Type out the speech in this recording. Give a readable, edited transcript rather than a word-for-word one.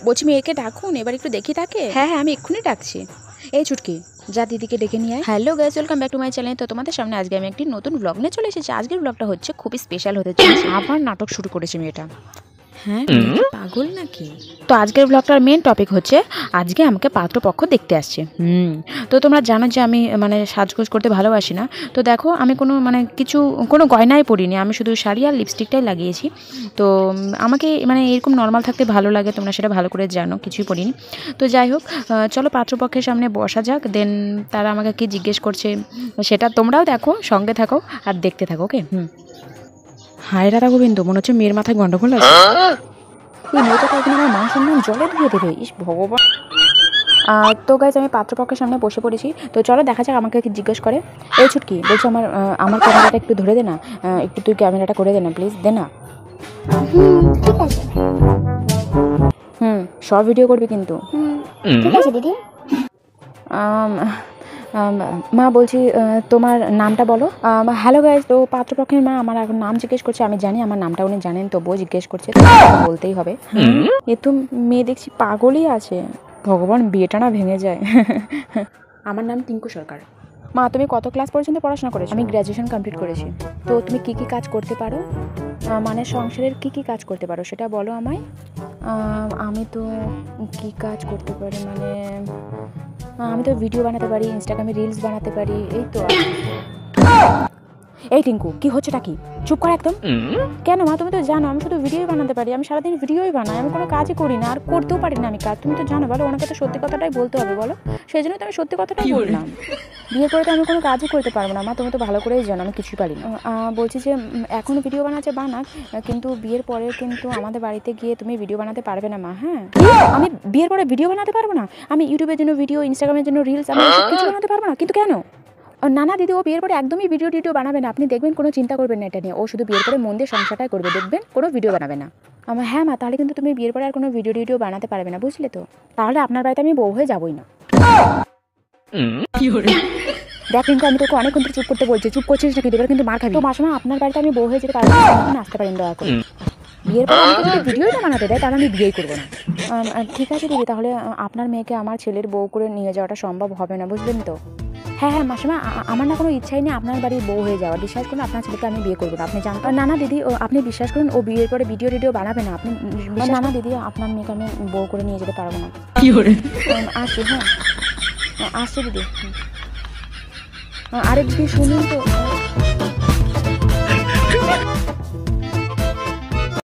বলছি মেয়েকে ডাকুন, এবার একটু দেখি তাকে। হ্যাঁ হ্যাঁ, আমি এক্ষুনি ডাকছি। এই ছুটকি, যা দিদিকে ডেকে নিয়ে আয়। Hello guys, welcome back to my channel. তো তোমাদের সামনে আজকে আমি একটি নতুন ব্লগ নিয়ে চলে এসেছি। আজকের ব্লগটা হচ্ছে খুবই স্পেশাল হতে চলেছে। আবার নাটক শুরু করেছে মেয়েটা। হ্যাঁ, পাগল নাকি? তো আজকের ব্লগটার মেন টপিক হচ্ছে আজকে আমাকে পাত্রপক্ষ দেখতে আসছে। তো তোমরা জানো যে আমি মানে সাজগোজ করতে ভালোবাসি না। তো দেখো আমি কোনো গয়নাই পরিনি, আমি শুধু শাড়ি আর লিপস্টিকটাই লাগিয়েছি। তো আমাকে মানে এরকম নর্মাল থাকতে ভালো লাগে, তোমরা সেটা ভালো করে জানো, কিছুই পরিনি। তো যাই হোক, চলো পাত্রপক্ষের সামনে বসা যাক। দেন তারা আমাকে কি জিজ্ঞেস করছে সেটা তোমরাও দেখো, সঙ্গে থাকো আর দেখতে থাকো। ওকে। হায় রাধা গোবিন্দ, মনে হচ্ছে মেয়ের মাথায় গন্ডগোল আছে। এই মেয়েটা তো আমার মান সম্মান জলে ধুয়ে দেবে। ইস ভগবান। তো গাইজ আমি পাত্রপক্ষের সামনে বসে পড়েছি। তো চলো দেখা যাক আমাকে কি জিজ্ঞেস করে। এই ছুটকি, বলছি আমার ক্যামেরাটা একটু ধরে দে না, একটু তুই ক্যামেরাটা করে দে না প্লিজ, দে না। ঠিক আছে। শর্ট ভিডিও করবি কিন্তু। ঠিক আছে দিদি। মা বলছি তোমার নামটা বলো। হ্যালো গাইজ, তো পাত্রপক্ষের মা আমার এখন নাম জিজ্ঞেস করছে। আমি জানি আমার নামটা উনি জানেন, তবুও জিজ্ঞেস করছে, বলতেই হবে। এ তো মেয়ে দেখছি পাগলই আছে। ভগবান, বিয়েটা না ভেঙে যায়। আমার নাম টিঙ্কু সরকার। মা তুমি কত ক্লাস পর্যন্ত পড়াশোনা করেছো? আমি গ্র্যাজুয়েশন কমপ্লিট করেছি। তো তুমি কি কি কাজ করতে পারো, মানে সংসারের কি কি কাজ করতে পারো সেটা বলো আমায়। আমি তো কি কাজ করতে পারি মানে আমি তো ভিডিও বানাতে পারি, ইনস্টাগ্রামে রিলস বানাতে পারি, এই তো। এই টিঙ্কু, কি হচ্ছেটা কি? চুপ কর একদম। কেন মা, তুমি তো জানো আমি শুধু ভিডিওই বানাতে পারি, আমি সারাদিন ভিডিওই বানাই, আমি কোনো কাজই করি না, আর করতেও পারি না আমি কাজ। তুমি তো জানো, বলো ওনাকে তো সত্যি কথাটাই বলতে হবে, বলো। সেই জন্য তো আমি সত্যি কথাটাই বললাম। বিয়ের পরে তো আমি কোনো কাজই করতে পারবো না মা, তুমি তো ভালো করেই জানো আমি কিছুই পারি না। বলছি যে এখনও ভিডিও বানাচ্ছে বানাক, কিন্তু বিয়ের পরে কিন্তু আমাদের বাড়িতে গিয়ে তুমি ভিডিও বানাতে পারবে না মা। হ্যাঁ, আমি বিয়ের পরে ভিডিও বানাতে পারবো না? আমি ইউটিউবের জন্য ভিডিও, ইনস্টাগ্রামের জন্য রিলস, আমি কিছু বানাতে পারবো না? কিন্তু কেন? না না দিদি, ও বিয়ের পরে একদমই ভিডিও বানাবে না, আপনি দেখবেন, কোনো চিন্তা করবেন না এটা নিয়ে। ও শুধু বিয়ের পরে মন দিয়ে সংসারটাই করবে, দেখবেন কোনো ভিডিও বানাবে না। হ্যাঁ মা, তাহলে কিন্তু তুমি বিয়ের পরে আর কোনো ভিডিও বানাতে পারবে না, বুঝলে তো? তাহলে আপনার বাড়িতে আমি বউ হয়ে যাবই না। দেখ রিঙ্কু, আমি তোকে অনেকক্ষণ ধরে চুপ করতে বলছি, চুপ করছিস না কিন্তু, এবার কিন্তু মার খাবি। তো মাসিমা, আপনার বাড়িতে আমি বউ হয়ে যেতে পারবো না, এখন আসতে পারেন দয়া করে। বিয়ের পরে আমাকে যদি ভিডিওই না বানাতে দেয় তাহলে আমি বিয়েই করবো না। ঠিক আছে দিদি, তাহলে আপনার মেয়েকে আমার ছেলের বউ করে নিয়ে যাওয়াটা সম্ভব হবে না, বুঝলেন তো? হ্যাঁ হ্যাঁ মাসিমা, আমার না কোনো ইচ্ছাই নেই আপনার বাড়ির বউ হয়ে যাওয়া। বিশ্বাস করুন, আপনার ছেলেকে আমি বিয়ে করবো না, আপনি জানতেন। না না দিদি, আপনি বিশ্বাস করুন, ও বিয়ের পরে ভিডিও বানাবে না, আপনি। না না দিদি, আপনার মেয়েকে আমি বউ করে নিয়ে যেতে পারবো না। আসি। হ্যাঁ আসছি দিদি। আরে দিদি শুনুন তো।